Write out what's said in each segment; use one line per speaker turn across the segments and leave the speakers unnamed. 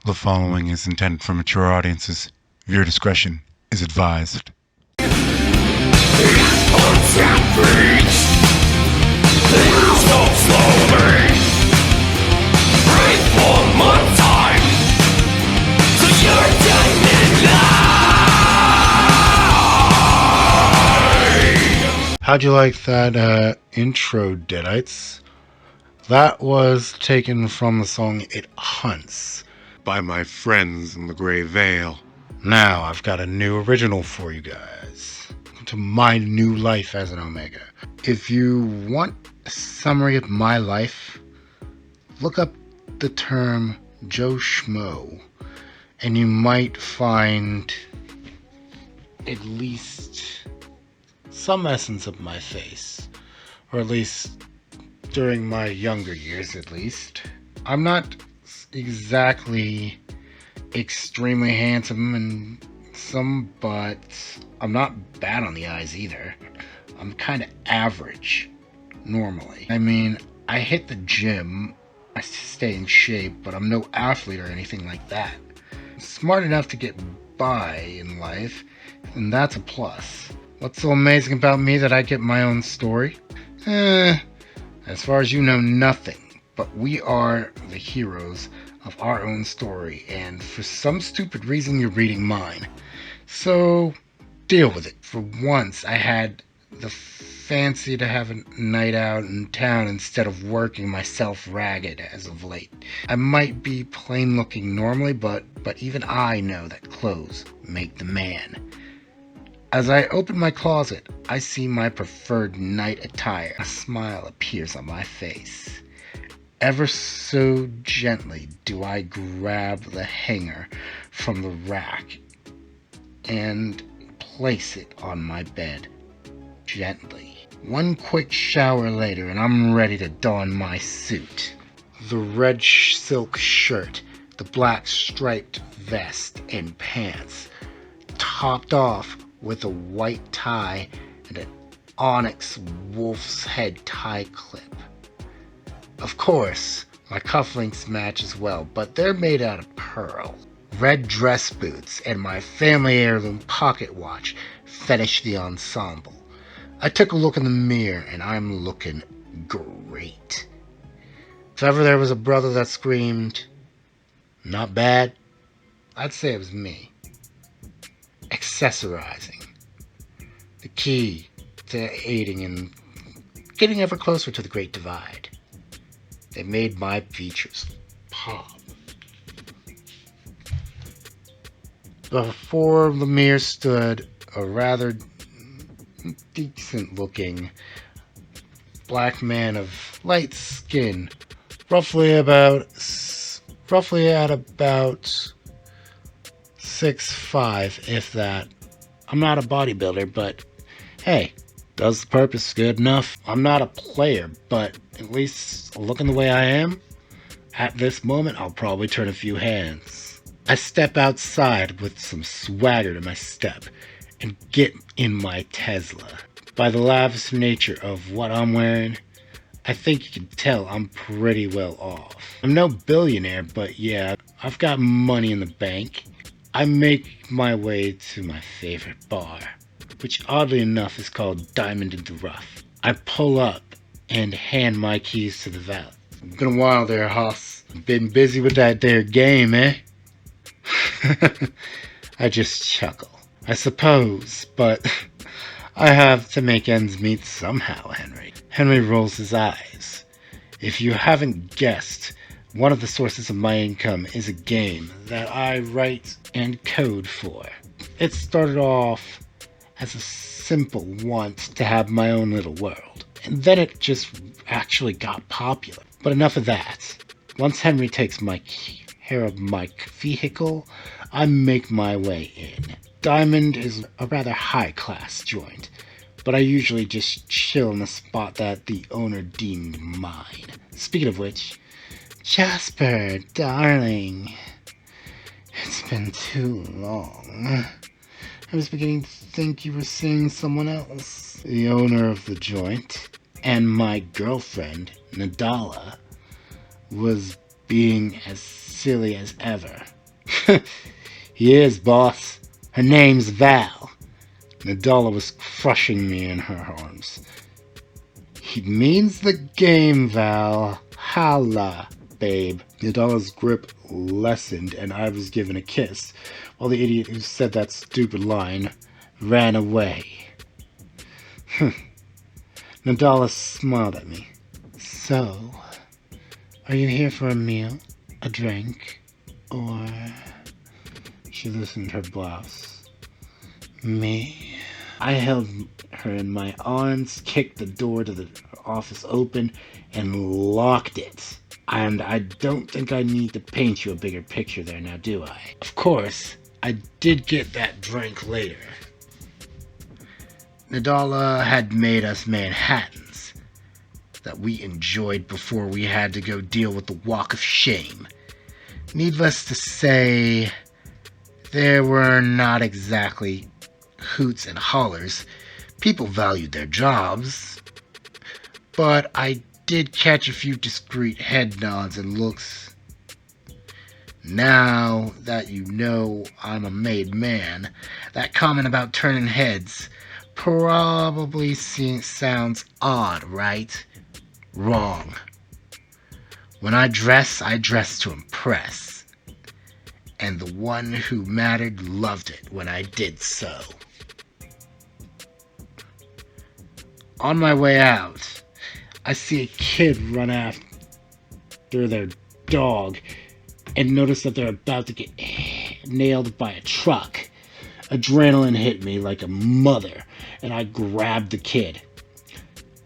The following is intended for mature audiences. Viewer discretion is advised. How'd you like that intro, Deadites? That was taken from the song It Hunts by my friends in the Grey Vale. Now I've got a new original for you guys. To my new life as an Omega. If you want a summary of my life, look up the term Joe Schmo, and you might find at least some essence of my face, or at least during my younger years at least. I'm not exactly extremely handsome and some, but I'm not bad on the eyes either. I'm kind of average normally. I mean, I hit the gym, I stay in shape, but I'm no athlete or anything like that. I'm smart enough to get by in life, and that's a plus. What's so amazing about me that I get my own story? As far as you know, nothing. But we are the heroes of our own story, and for some stupid reason you're reading mine. So, deal with it. For once, I had the fancy to have a night out in town instead of working myself ragged as of late. I might be plain looking normally, but even I know that clothes make the man. As I open my closet, I see my preferred night attire. A smile appears on my face. Ever so gently do I grab the hanger from the rack and place it on my bed, gently. One quick shower later and I'm ready to don my suit. The red silk shirt, the black striped vest and pants, topped off with a white tie and an onyx wolf's head tie clip. Of course, my cufflinks match as well, but they're made out of pearl. Red dress boots and my family heirloom pocket watch finish the ensemble. I took a look in the mirror and I'm looking great. If ever there was a brother that screamed, "Not bad," I'd say it was me. Accessorizing. The key to aiding in getting ever closer to the Great Divide. They made my features pop. Before the mirror stood a rather decent looking black man of light skin, roughly at about 6'5", if that. I'm not a bodybuilder, but hey, does the purpose good enough? I'm not a player, but at least looking the way I am, at this moment I'll probably turn a few hands. I step outside with some swagger to my step and get in my Tesla. By the lavish nature of what I'm wearing, I think you can tell I'm pretty well off. I'm no billionaire, but yeah, I've got money in the bank. I make my way to my favorite bar, which oddly enough is called Diamond in the Rough. I pull up and hand my keys to the valet. Been a while there, Hoss. Been busy with that there game, eh? I just chuckle. I suppose, but I have to make ends meet somehow, Henry. Henry rolls his eyes. If you haven't guessed, one of the sources of my income is a game that I write and code for. It started off as a simple want to have my own little world, and then it just actually got popular. But enough of that. Once Henry takes my care of my vehicle, I make my way in. Diamond is a rather high-class joint, but I usually just chill in a spot that the owner deemed mine. Speaking of which, Jasper, darling, it's been too long. I was beginning to think you were seeing someone else. The owner of the joint and my girlfriend, Nadala, was being as silly as ever. He is, boss. Her name's Val. Nadala was crushing me in her arms. He means the game, Val. Holla, babe. Nadala's grip lessened and I was given a kiss, while the idiot who said that stupid line ran away. Nadala smiled at me. So, are you here for a meal, a drink, or... She loosened her blouse. Me? I held her in my arms, kicked the door to the office open, and locked it. And I don't think I need to paint you a bigger picture there now, do I? Of course, I did get that drink later. Nadala had made us Manhattans that we enjoyed before we had to go deal with the walk of shame. Needless to say, there were not exactly hoots and hollers. People valued their jobs, but I did catch a few discreet head nods and looks. Now that you know I'm a made man, that comment about turning heads probably sounds odd, right? Wrong. When I dress to impress. And the one who mattered loved it when I did so. On my way out, I see a kid run after their dog and notice that they're about to get nailed by a truck. Adrenaline hit me like a mother, and I grabbed the kid,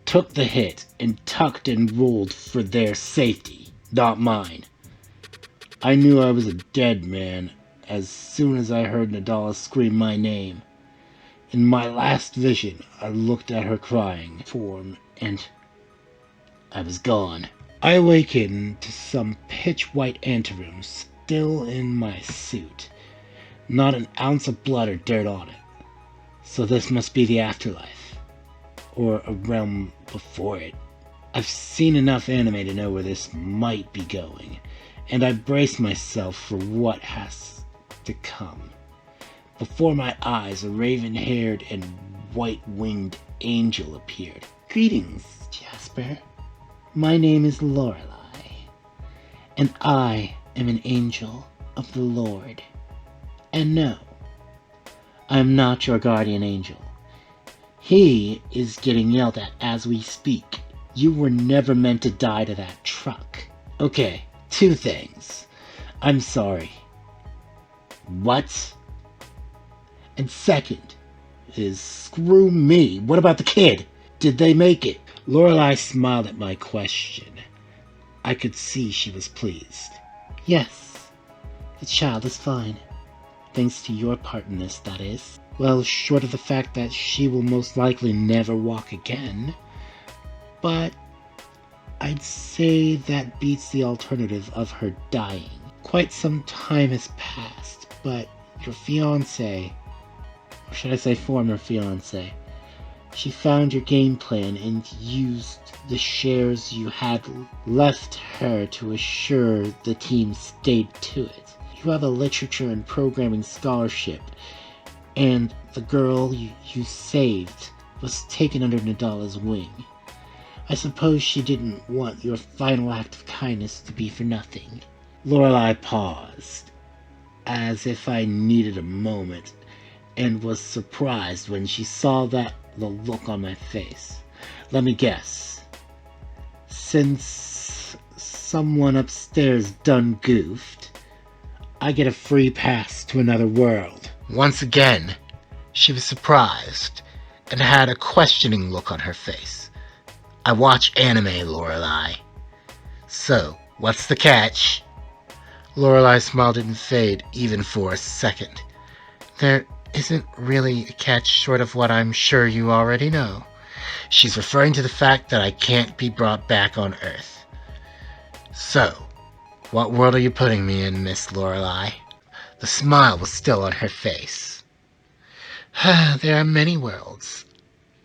took the hit, and tucked and rolled for their safety, not mine. I knew I was a dead man as soon as I heard Nadala scream my name. In my last vision, I looked at her crying form, and I was gone. I awakened to some pitch-white anteroom, still in my suit. Not an ounce of blood or dirt on it. So this must be the afterlife. Or a realm before it. I've seen enough anime to know where this might be going, and I braced myself for what has to come. Before my eyes, a raven-haired and white-winged angel appeared. Greetings, Jasper. My name is Lorelei, and I am an angel of the Lord. And no, I am not your guardian angel. He is getting yelled at as we speak. You were never meant to die to that truck. Okay, 2 things. I'm sorry. What? And second is screw me. What about the kid? Did they make it? Lorelei smiled at my question. I could see she was pleased. Yes, the child is fine. Thanks to your part in this, that is. Well, short of the fact that she will most likely never walk again. But I'd say that beats the alternative of her dying. Quite some time has passed, but your fiancé, or should I say former fiancé, she found your game plan and used the shares you had left her to assure the team stayed to it. You have a literature and programming scholarship, and the girl you saved was taken under Nadala's wing. I suppose she didn't want your final act of kindness to be for nothing. Lorelei paused, as if I needed a moment, and was surprised when she saw the look on my face. Let me guess. Since someone upstairs done goofed, I get a free pass to another world. Once again, she was surprised and had a questioning look on her face. I watch anime, Lorelei. So, what's the catch? Lorelei's smile didn't fade even for a second. There isn't really a catch short of what I'm sure you already know. She's referring to the fact that I can't be brought back on Earth. So, what world are you putting me in, Miss Lorelei? The smile was still on her face. There are many worlds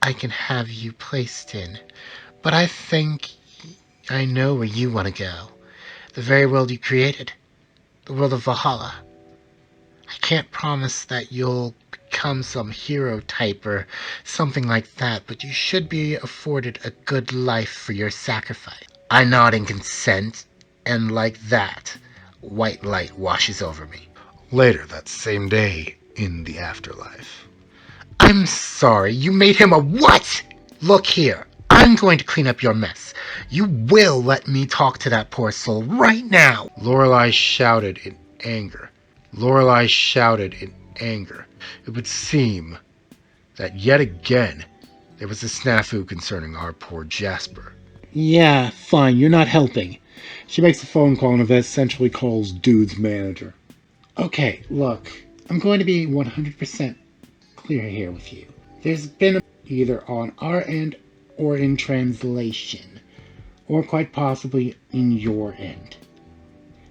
I can have you placed in, but I think I know where you want to go. The very world you created. The world of Valhalla. can't promise that you'll become some hero type or something like that, but you should be afforded a good life for your sacrifice. I nod in consent, and like that, white light washes over me. Later that same day, in the afterlife. I'm sorry, you made him a what? Look here, I'm going to clean up your mess. You will let me talk to that poor soul right now. Lorelei shouted in anger. Lorelei shouted in anger. It would seem that yet again there was a snafu concerning our poor Jasper. Yeah, fine, you're not helping. She makes a phone call and essentially calls Dude's manager. Okay, look, I'm going to be 100% clear here with you. There's been either on our end or in translation, or quite possibly in your end.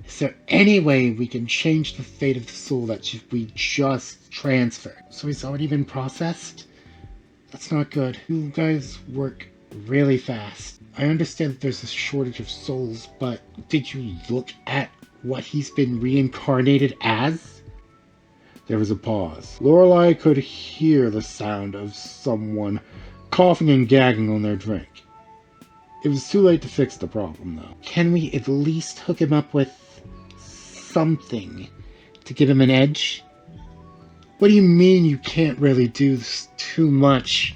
Is there any way we can change the fate of the soul that we just transferred? So he's already been processed? That's not good. You guys work really fast. I understand that there's a shortage of souls, but did you look at what he's been reincarnated as? There was a pause. Lorelei could hear the sound of someone coughing and gagging on their drink. It was too late to fix the problem, though. Can we at least hook him up with something to give him an edge? What do you mean you can't really do this too much?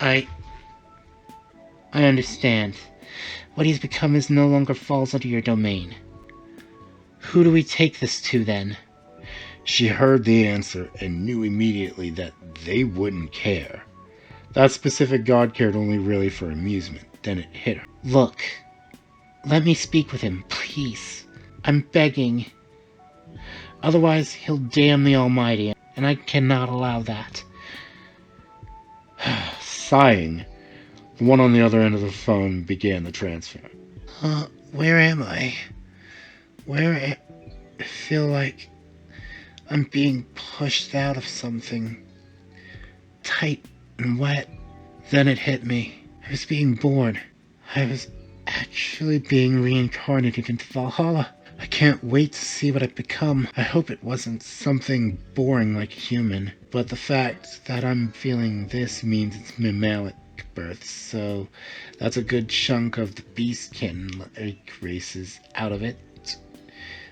I understand. What he's become is no longer falls under your domain. Who do we take this to, then? She heard the answer and knew immediately that they wouldn't care. That specific god cared only really for amusement. Then it hit her. Look, let me speak with him, please. I'm begging. Otherwise, he'll damn the Almighty, and I cannot allow that. Sighing, the one on the other end of the phone began the transfer. Where am I? I feel like I'm being pushed out of something tight and wet. Then it hit me. I was being born. I was actually being reincarnated into Valhalla. I can't wait to see what I've become. I hope it wasn't something boring like a human. But the fact that I'm feeling this means it's mammalic birth, so that's a good chunk of the beastkin races out of it.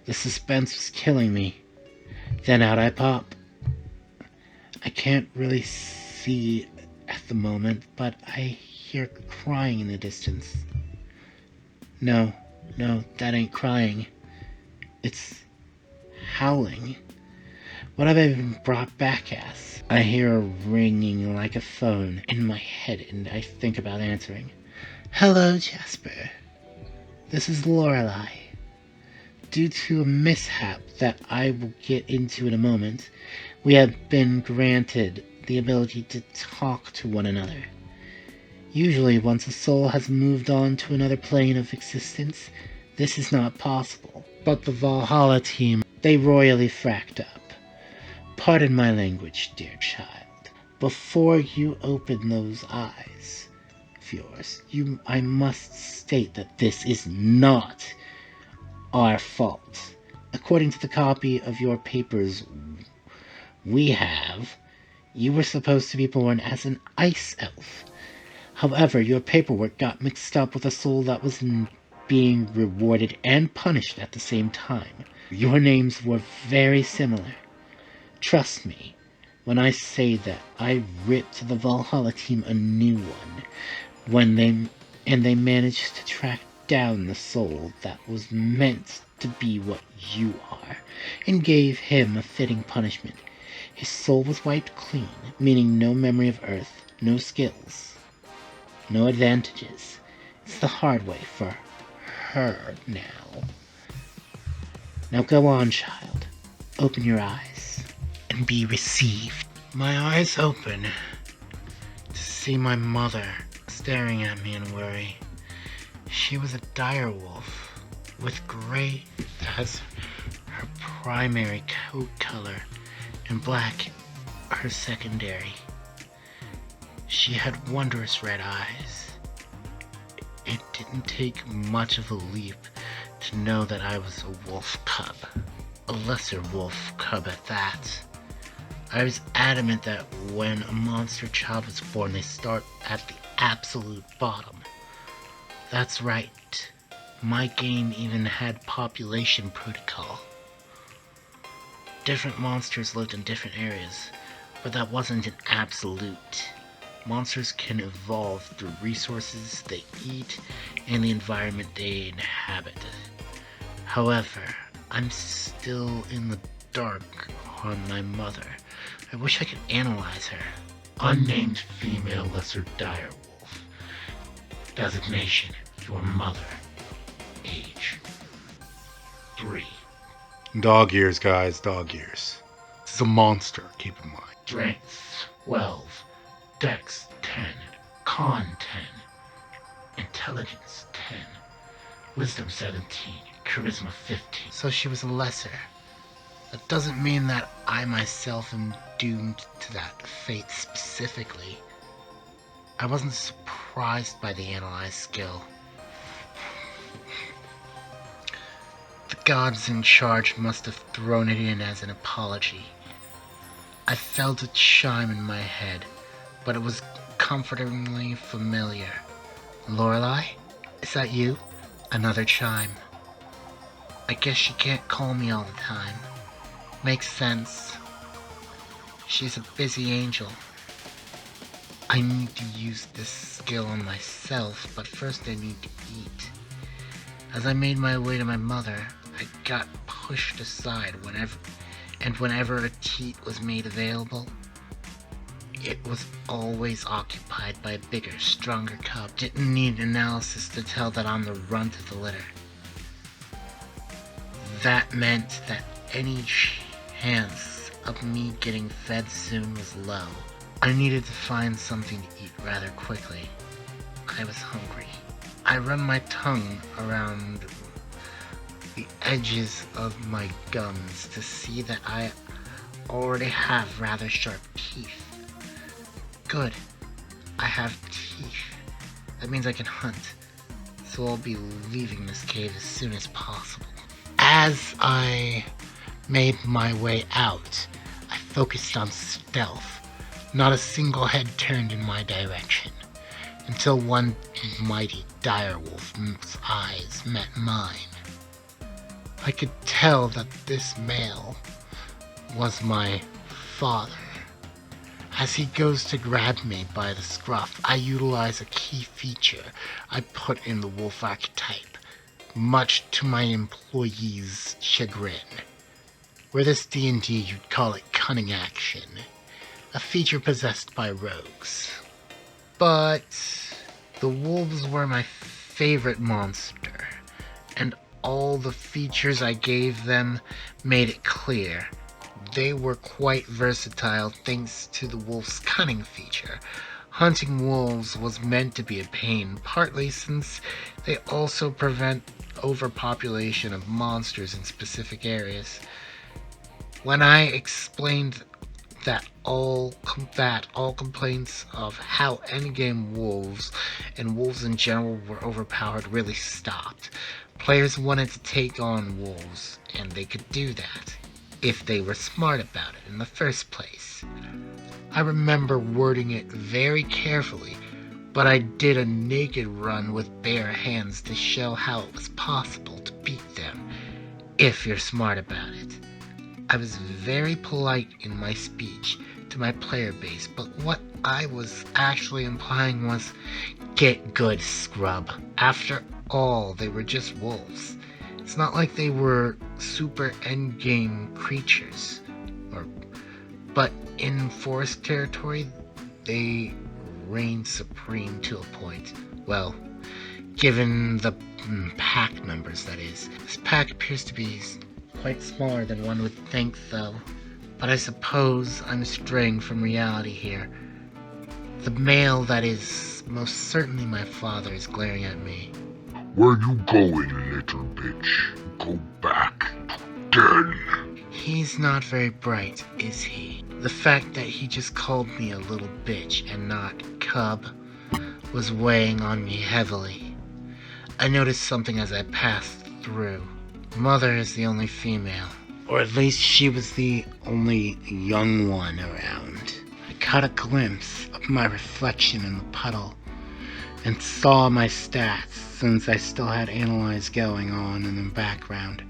The suspense was killing me. Then out I pop. I can't really see at the moment, but I hear crying in the distance. No, that ain't crying. It's howling. What have I been brought back as? I hear a ringing like a phone in my head, and I think about answering. Hello, Jasper. This is Lorelei. Due to a mishap that I will get into in a moment, we have been granted the ability to talk to one another. Usually, once a soul has moved on to another plane of existence, this is not possible. But the Valhalla team, they royally fracked up. Pardon my language, dear child. Before you open those eyes of yours, I must state that this is not our fault. According to the copy of your papers we have, you were supposed to be born as an ice elf. However, your paperwork got mixed up with a soul that was being rewarded and punished at the same time. Your names were very similar. Trust me when I say that I ripped the Valhalla team a new one they managed to track down the soul that was meant to be what you are, and gave him a fitting punishment. His soul was wiped clean, meaning no memory of Earth, no skills, no advantages. It's the hard way for her now. Now go on, child. Open your eyes and be received. My eyes open to see my mother staring at me in worry. She was a dire wolf, with gray as her primary coat color and black her secondary. She had wondrous red eyes. It didn't take much of a leap to know that I was a wolf cub.
A lesser wolf cub at that. I was adamant that when a monster child was born, they start at the absolute bottom. That's right. My game even had population protocol. Different monsters lived in different areas, but that wasn't an absolute. Monsters can evolve through resources they eat and the environment they inhabit. However, I'm still in the dark on my mother. I wish I could analyze her. Unnamed female lesser direwolf. Designation, your mother. Age, 3.
Dog ears, guys, dog ears. This is a monster, keep in mind.
Strength, 12. Dex, 10. Con, 10. Intelligence, 10. Wisdom, 17. Charisma, 15. So she was a lesser. That doesn't mean that I myself am doomed to that fate specifically. I wasn't surprised by the analyze skill. The gods in charge must have thrown it in as an apology. I felt a chime in my head, but it was comfortingly familiar. Lorelei? Is that you? Another chime. I guess she can't call me all the time. Makes sense. She's a busy angel. I need to use this skill on myself, but first I need to eat. As I made my way to my mother, I got pushed aside whenever a teat was made available. It was always occupied by a bigger, stronger cub. Didn't need analysis to tell that I'm the runt of the litter. That meant that any chance of me getting fed soon was low. I needed to find something to eat rather quickly. I was hungry. I run my tongue around the edges of my gums to see that I already have rather sharp teeth. Good. I have teeth. That means I can hunt. So I'll be leaving this cave as soon as possible. As I made my way out, I focused on stealth. Not a single head turned in my direction, until one mighty direwolf's eyes met mine. I could tell that this male was my father. As he goes to grab me by the scruff, I utilize a key feature I put in the wolf archetype, much to my employees' chagrin. Where this D&D, you'd call it cunning action, a feature possessed by rogues. But the wolves were my favorite monster, and all the features I gave them made it clear they were quite versatile thanks to the wolf's cunning feature. Hunting wolves was meant to be a pain, partly since they also prevent overpopulation of monsters in specific areas. When I explained that all complaints of how endgame wolves and wolves in general were overpowered really stopped. Players wanted to take on wolves, and they could do that if they were smart about it in the first place. I remember wording it very carefully, but I did a naked run with bare hands to show how it was possible to beat them if you're smart about it. I was very polite in my speech to my player base, but what I was actually implying was, get good, scrub. After all, they were just wolves. It's not like they were super endgame creatures. But in forest territory, they reign supreme to a point. Well, given the pack numbers, that is. This pack appears to be quite smaller than one would think, though. But I suppose I'm straying from reality here. The male that is most certainly my father is glaring at me.
Where you going, little bitch? Go back to den.
He's not very bright, is he? The fact that he just called me a little bitch and not cub was weighing on me heavily. I noticed something as I passed through. Mother is the only female. Or at least she was the only young one around. I caught a glimpse of my reflection in the puddle and saw my stats, since I still had analyze going on in the background.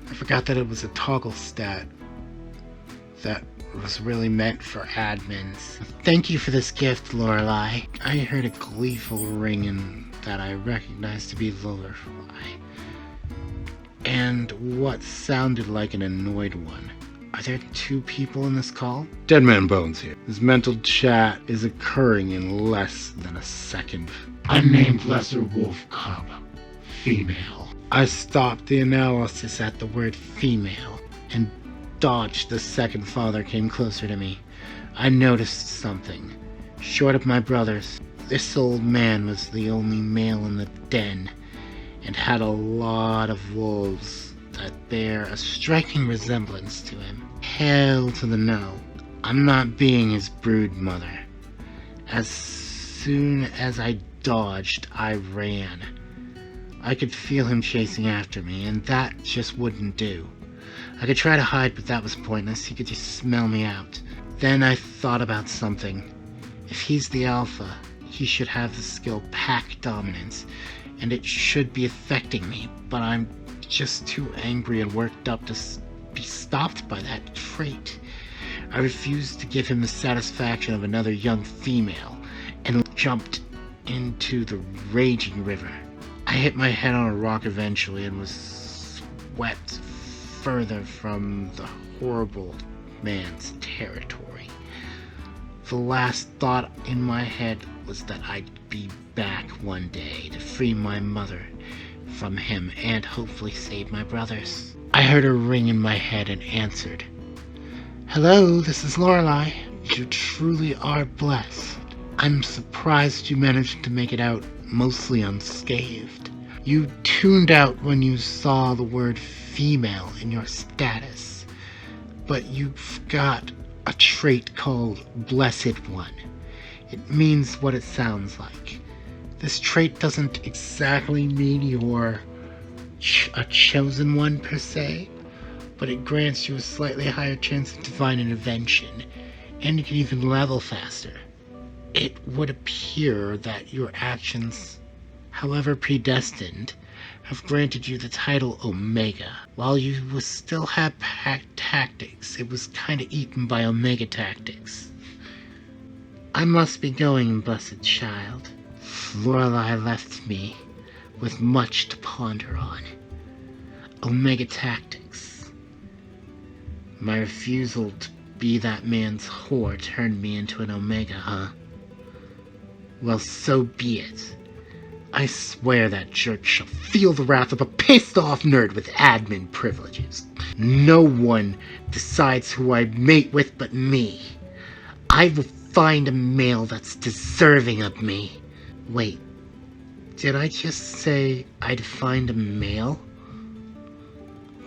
I forgot that it was a toggle stat that was really meant for admins. Thank you for this gift, Lorelei. I heard a gleeful ringing that I recognized to be Lorelei, and what sounded like an annoyed one. Are there two people in this call?
Dedmanbonez here. This mental chat is occurring in less than a second.
Unnamed Lesser Wolf Cub. Female.
I stopped the analysis
At the word female and dodged the second father came closer to me. I noticed something. Short of my brothers, this old man was the only male in the den and had a lot of wolves that bear a striking resemblance to him. Hell to the no. I'm not being his brood mother. As soon as I dodged, I ran. I could feel him chasing after me, and that just wouldn't do. I could try to hide, but that was pointless. He could just smell me out. Then I thought about something. If he's the alpha, he should have the skill Pack Dominance, and it should be affecting me, but I'm just too angry and worked up to be stopped by that trait. I refused to give him the satisfaction of another young female, and jumped into the raging river. I hit my head on a rock eventually and was swept further from the horrible man's territory. The last thought in my head was that I'd be back one day to free my mother from him and hopefully save my brothers. I heard a ring in my head and answered. Hello, this is Lorelei. You truly are blessed. I'm surprised you managed to make it out mostly unscathed. You tuned out when you saw the word female in your status, but you've got a trait called Blessed One. It means what it sounds like. This trait doesn't exactly mean you're a chosen one per se, but it grants you a slightly higher chance of divine intervention, and you can even level faster. It would appear that your actions, however predestined, have granted you the title Omega. While you will still have Pack Tactics, it was kinda eaten by Omega Tactics. I must be going, blessed child. Lorelei left me with much to ponder on. Omega Tactics. My refusal to be that man's whore turned me into an Omega, huh? Well, so be it. I swear that jerk shall feel the wrath of a pissed-off nerd with admin privileges. No one decides who I mate with but me. I will find a male that's deserving of me. Wait, did I just say I'd find a male?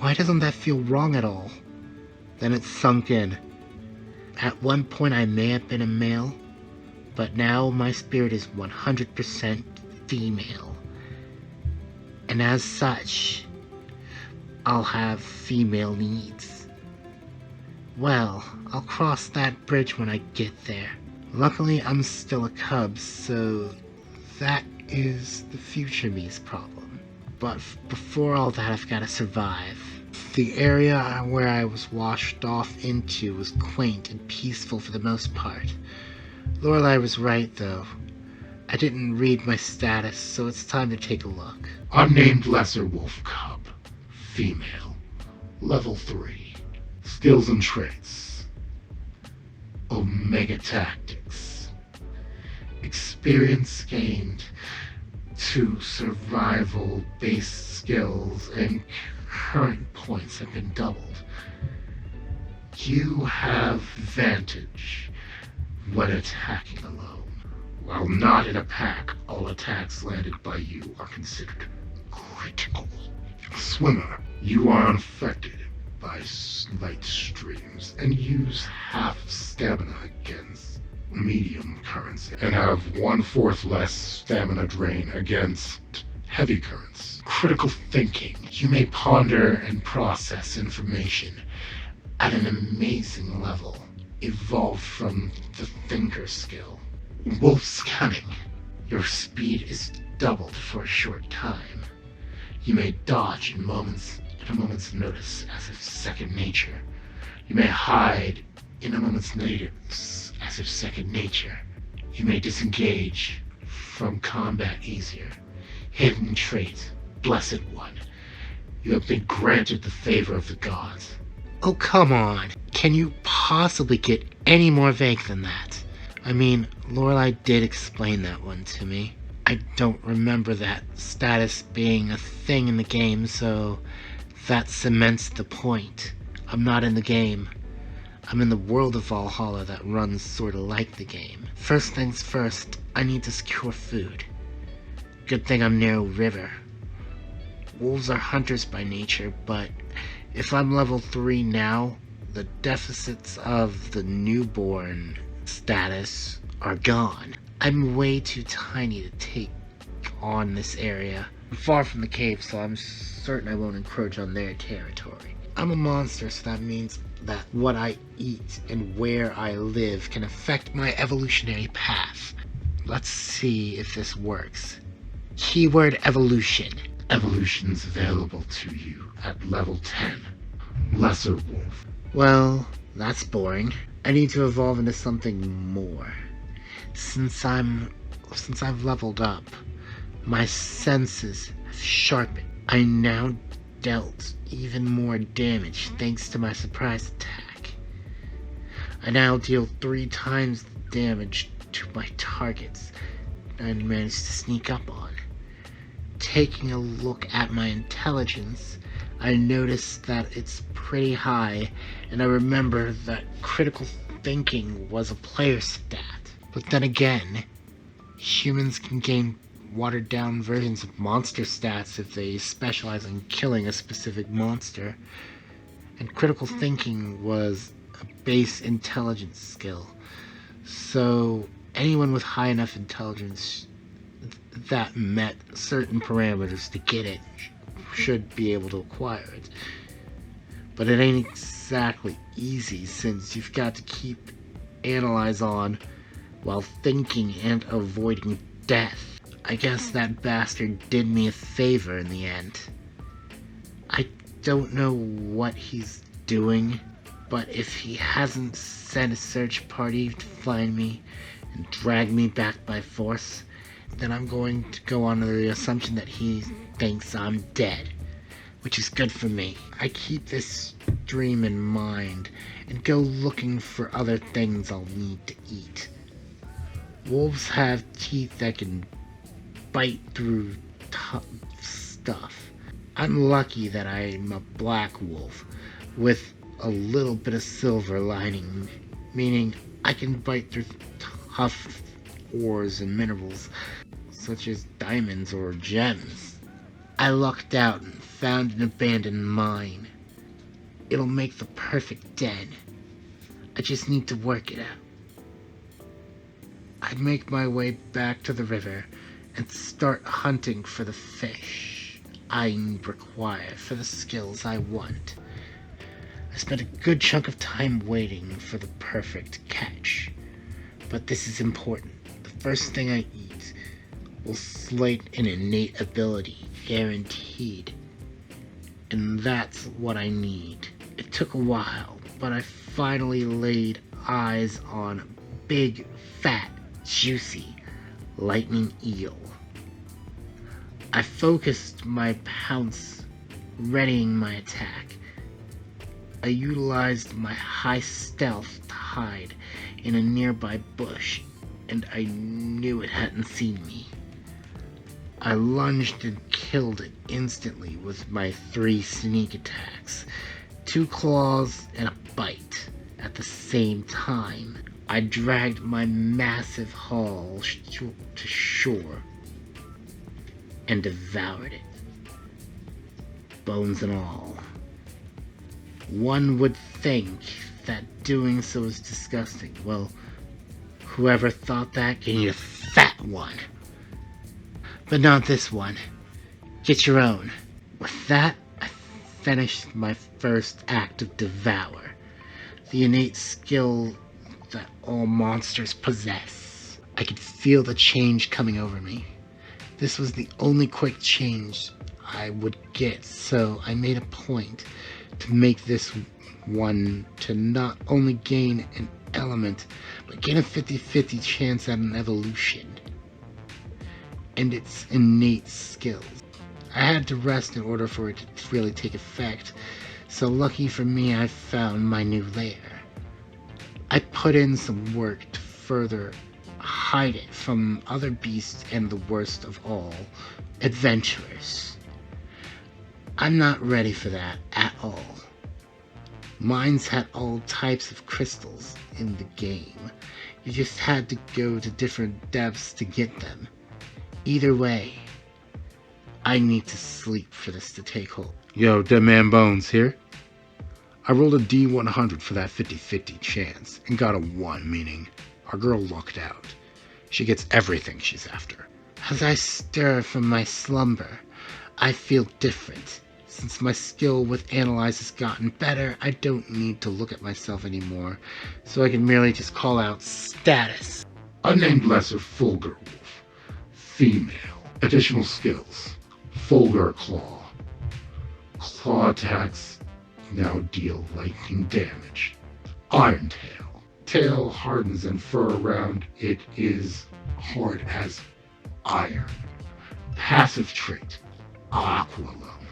Why doesn't that feel wrong at all? Then it sunk in. At one point I may have been a male, but now my spirit is 100% female. And as such, I'll have female needs. Well, I'll cross that bridge when I get there. Luckily, I'm still a cub, so that is the future me's problem. But before all that, I've got to survive. The area where I was washed off into was quaint and peaceful for the most part. Lorelei was right, though. I didn't read my status, so it's time to take a look.
Unnamed Lesser Wolf Cub. Female. Level 3. Skills and traits. Omega Tactics. Experience gained 2 survival-based skills and current points have been doubled. You have advantage when attacking alone. While not in a pack, all attacks landed by you are considered critical. Swimmer, you are unaffected by light streams and use half stamina against medium currents and have 1/4 less stamina drain against heavy currents. Critical thinking, you may ponder and process information at an amazing level, evolved from the thinker skill. Wolf scanning. Your speed is doubled for a short time. You may dodge at a moment's notice as if second nature. You may hide in a moment's notice as if second nature. You may disengage from combat easier. Hidden trait, Blessed One. You have been granted the favor of the gods.
Oh, come on. Can you possibly get any more vague than that? I mean, Lorelei did explain that one to me. I don't remember that status being a thing in the game, so that cements the point. I'm not in the game. I'm in the world of Valhalla that runs sorta like the game. First things first, I need to secure food. Good thing I'm near a river. Wolves are hunters by nature, but if I'm level 3 now, the deficits of the newborn status are gone. I'm way too tiny to take on this area. I'm far from the cave, so I'm certain I won't encroach on their territory. I'm a monster, so that means that what I eat and where I live can affect my evolutionary path. Let's see if this works. Keyword evolution.
Evolutions available to you at level 10. Lesser Wolf.
Well, that's boring. I need to evolve into something more. Since I've leveled up, my senses have sharpened. I now dealt even more damage thanks to my surprise attack. I now deal 3 times the damage to my targets I managed to sneak up on. Taking a look at my intelligence, I noticed that it's pretty high, and I remember that critical thinking was a player stat. But then again, humans can gain watered-down versions of monster stats if they specialize in killing a specific monster, and critical thinking was a base intelligence skill. So anyone with high enough intelligence that met certain parameters to get it should be able to acquire it. But it ain't exactly easy, since you've got to keep analyze on while thinking and avoiding death. I guess that bastard did me a favor in the end. I don't know what he's doing, but if he hasn't sent a search party to find me and drag me back by force, then I'm going to go on the assumption that he thinks I'm dead, which is good for me. I keep this dream in mind and go looking for other things I'll need to eat. Wolves have teeth that can bite through tough stuff. I'm lucky that I'm a black wolf with a little bit of silver lining, meaning I can bite through tough ores and minerals such as diamonds or gems. I lucked out and found an abandoned mine. It'll make the perfect den. I just need to work it out. I'd make my way back to the river and start hunting for the fish I require for the skills I want. I spent a good chunk of time waiting for the perfect catch. But this is important. The first thing I eat will slate an innate ability, guaranteed. And that's what I need. It took a while, but I finally laid eyes on a big, fat, juicy lightning eel. I focused my pounce, readying my attack. I utilized my high stealth to hide in a nearby bush, and I knew it hadn't seen me. I lunged and killed it instantly with my 3 sneak attacks, 2 claws and a bite. At the same time, I dragged my massive haul to shore and devoured it, bones and all. One would think that doing so is disgusting. Well, whoever thought that can eat a fat one. But not this one. Get your own. With that, I finished my first act of devour. the innate skill that all monsters possess. I could feel the change coming over me. This was the only quick change I would get, so I made a point to make this one to not only gain an element, but gain a 50-50 chance at an evolution and its innate skills. I had to rest in order for it to really take effect, so lucky for me I found my new lair. I put in some work to further hide it from other beasts and the worst of all, adventurers. I'm not ready for that at all. Mines had all types of crystals in the game. You just had to go to different depths to get them. Either way, I need to sleep for this to take hold.
Yo, Dedmanbonez here. I rolled a D100 for that 50-50 chance and got a 1, meaning our girl lucked out. She gets everything she's after.
As I stir from my slumber, I feel different. Since my skill with Analyze has gotten better, I don't need to look at myself anymore, so I can merely just call out status.
Unnamed Lesser Fulgur Wolf. Female. Additional skills. Fulgur Claw. Claw attacks now deal lightning damage. Iron Tail. Tail hardens and fur around it is hard as iron. Passive trait. Aqua Lung.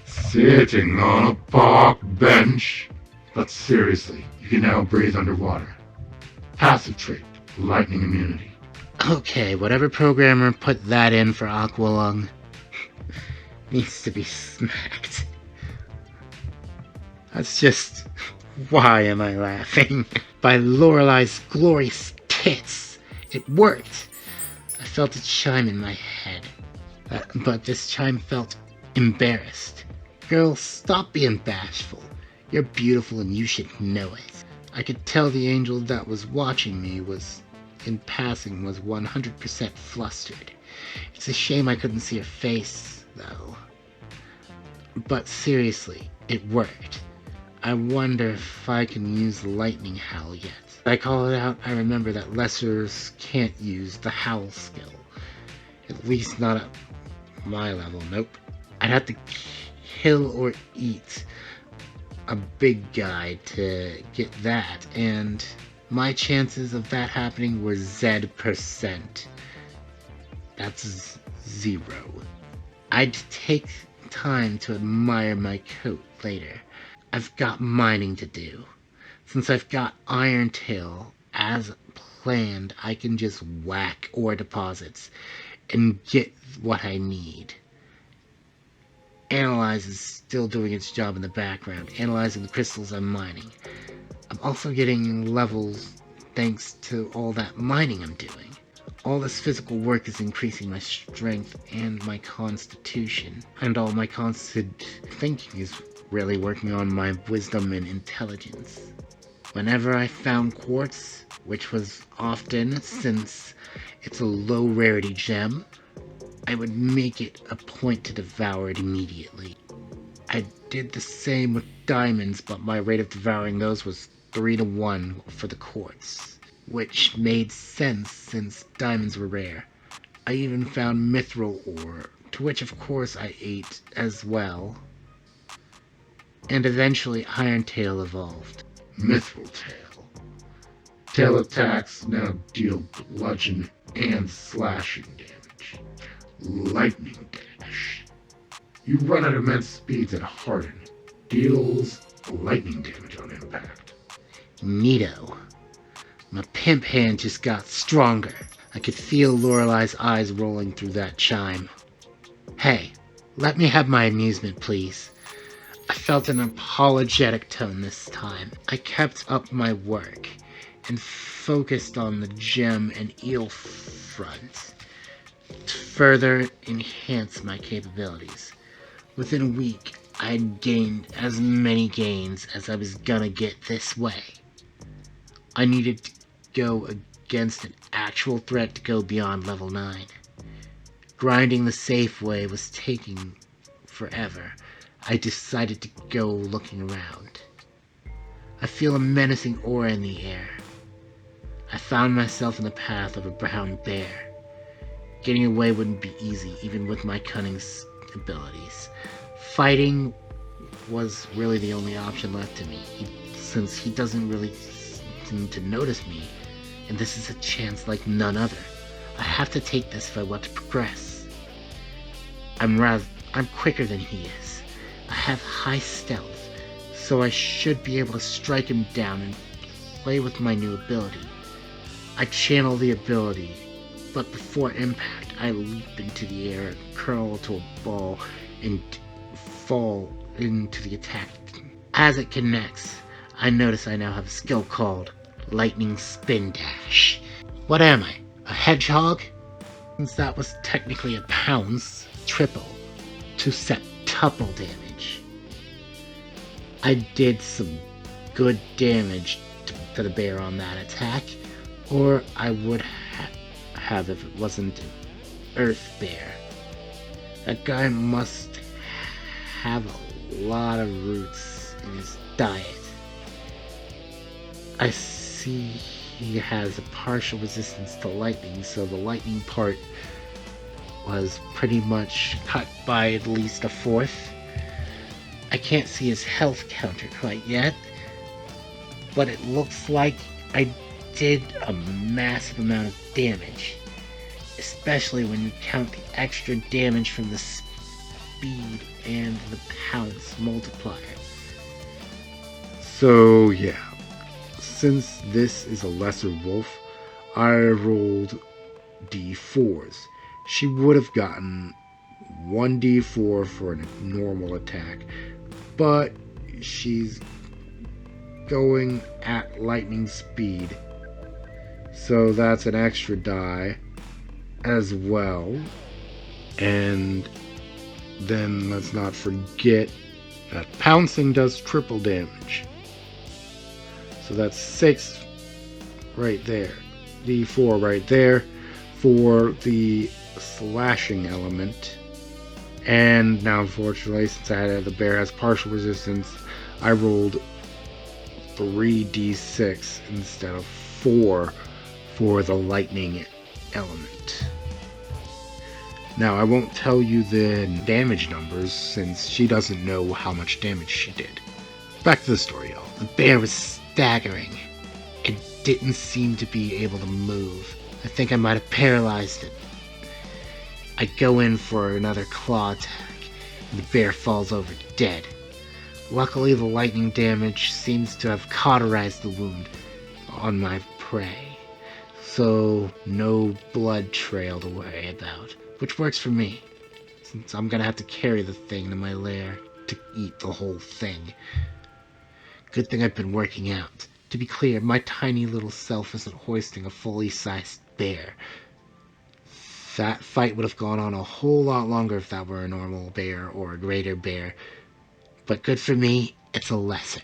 Sitting on a park bench. But seriously, you can now breathe underwater. Passive trait. Lightning immunity.
Okay, whatever programmer put that in for Aqualung needs to be smacked. That's just... Why am I laughing? By Lorelei's glorious tits! It worked! I felt a chime in my head. But this chime felt embarrassed. Girl, stop being bashful. You're beautiful and you should know it. I could tell the angel that was watching me was 100% flustered. It's a shame I couldn't see her face, though. But seriously, it worked. I wonder if I can use Lightning Howl yet. I call it out, I remember that Lessers can't use the Howl skill. At least not at my level, nope. I'd have to kill or eat a big guy to get that, and my chances of that happening were Z%. That's 0. I'd take time to admire my coat later. I've got mining to do. Since I've got Iron Tail as planned, I can just whack ore deposits and get what I need. Analyze is still doing its job in the background, analyzing the crystals I'm mining. I'm also getting levels thanks to all that mining I'm doing. All this physical work is increasing my strength and my constitution, and all my constant thinking is really working on my wisdom and intelligence. Whenever I found quartz, which was often since it's a low rarity gem, I would make it a point to devour it immediately. I did the same with diamonds, but my rate of devouring those was 3-1 for the quartz, which made sense since diamonds were rare. I even found mithril ore, to which of course I ate as well. And eventually Iron Tail evolved.
Mithril Tail. Tail attacks now deal bludgeon and slashing damage. Lightning Dash. You run at immense speeds and harden. Deals lightning damage on impact.
Neato. My pimp hand just got stronger. I could feel Lorelei's eyes rolling through that chime. Hey, let me have my amusement, please. I felt an apologetic tone this time. I kept up my work and focused on the gem and eel front to further enhance my capabilities. Within a week, I'd gained as many gains as I was gonna get this way. I needed to go against an actual threat to go beyond level 9. Grinding the safe way was taking forever. I decided to go looking around. I feel a menacing aura in the air. I found myself in the path of a brown bear. Getting away wouldn't be easy, even with my cunning abilities. Fighting was really the only option left to me, since he doesn't really seem to notice me, and this is a chance like none other. I have to take this if I want to progress. I'm quicker than he is. I have high stealth, so I should be able to strike him down and play with my new ability. I channel the ability, but before impact, I leap into the air, curl to a ball, and fall into the attack. As it connects, I notice I now have a skill called Lightning Spin Dash. What am I? A hedgehog? Since that was technically a pounce, triple, to septuple damage. I did some good damage to the bear on that attack, or I would have if it wasn't an earth bear. That guy must have a lot of roots in his diet. I see he has a partial resistance to lightning, so the lightning part was pretty much cut by at least a fourth. I can't see his health counter quite yet, but it looks like I did a massive amount of damage, especially when you count the extra damage from the speed and the pounce multiplier.
So yeah, since this is a lesser wolf, I rolled d4s. She would have gotten 1d4 for a normal attack, but she's going at lightning speed, so that's an extra die as well. And then let's not forget that pouncing does triple damage, so that's 6 right there, d4 right there for the slashing element. And now unfortunately, since the bear has partial resistance, I rolled 3d6 instead of 4 for the lightning element. Now I won't tell you the damage numbers since she doesn't know how much damage she did. Back to the story, y'all.
The bear was staggering and didn't seem to be able to move. I think I might have paralyzed it. I go in for another claw attack, and the bear falls over dead. Luckily, the lightning damage seems to have cauterized the wound on my prey, so no blood trail to worry about, which works for me, since I'm gonna have to carry the thing to my lair to eat the whole thing. Good thing I've been working out. To be clear, my tiny little self isn't hoisting a fully sized bear. That fight would have gone on a whole lot longer if that were a normal bear or a greater bear. But good for me, it's a lesser.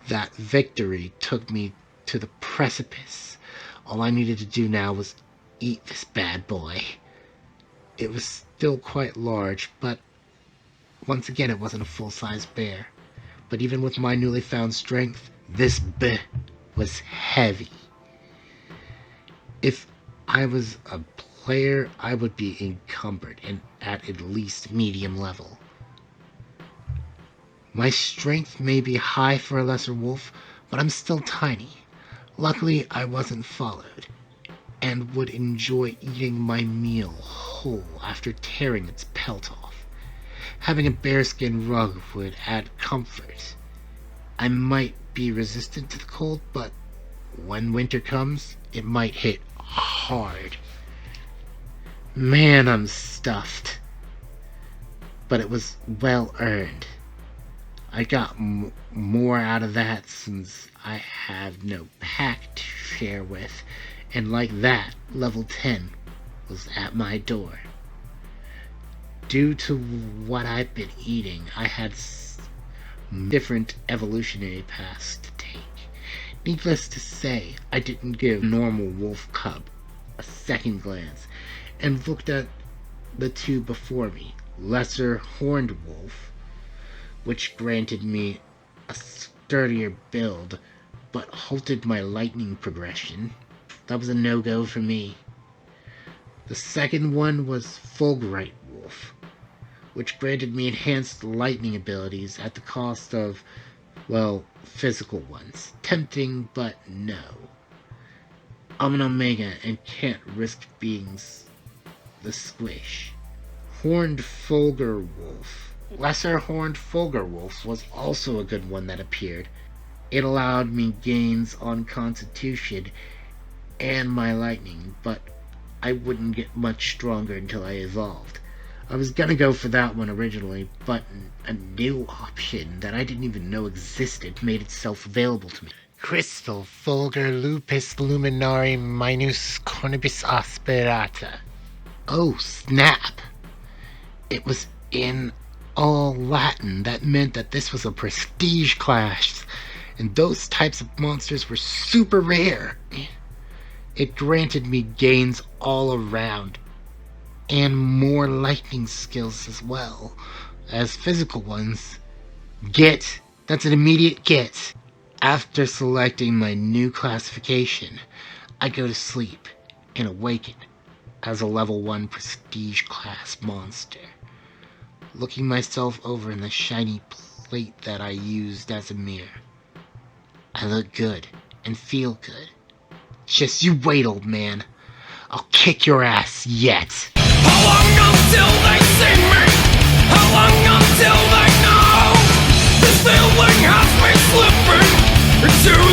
That victory took me to the precipice. All I needed to do now was eat this bad boy. It was still quite large, but once again it wasn't a full-size bear. But even with my newly found strength, this was heavy. If I was a player, I would be encumbered and at least medium level. My strength may be high for a lesser wolf, but I'm still tiny. Luckily, I wasn't followed, and would enjoy eating my meal whole after tearing its pelt off. Having a bearskin rug would add comfort. I might be resistant to the cold, but when winter comes, it might hit hard. Man, I'm stuffed. But it was well earned. I got more out of that since I have no pack to share with, and like that, level 10 was at my door. Due to what I've been eating, I had different evolutionary paths to take. Needless to say, I didn't give normal wolf cub a second glance, and looked at the two before me, lesser horned wolf, which granted me a sturdier build, but halted my lightning progression. That was a no-go for me. The second one was Fulgurite Wolf, which granted me enhanced lightning abilities at the cost of, well, physical ones. Tempting, but no. I'm an Omega and can't risk being the squish. Horned Fulgur Wolf. Lesser Horned Fulgur Wolf was also a good one that appeared. It allowed me gains on Constitution and my lightning, but I wouldn't get much stronger until I evolved. I was gonna go for that one originally, but a new option that I didn't even know existed made itself available to me.
Crystal Fulgur Lupus Luminari Minus Cornibus Aspirata.
Oh, snap! It was in all Latin. That meant that this was a prestige class, and those types of monsters were super rare. It granted me gains all around, and more lightning skills as well as physical ones. Get! That's an immediate get. After selecting my new classification, I go to sleep and awaken as a level 1 prestige class monster. Looking myself over in the shiny plate that I used as a mirror. I look good and feel good. Just you wait, old man. I'll kick your ass yet.
How long until they see me? How long until they know? This feeling has me slipping into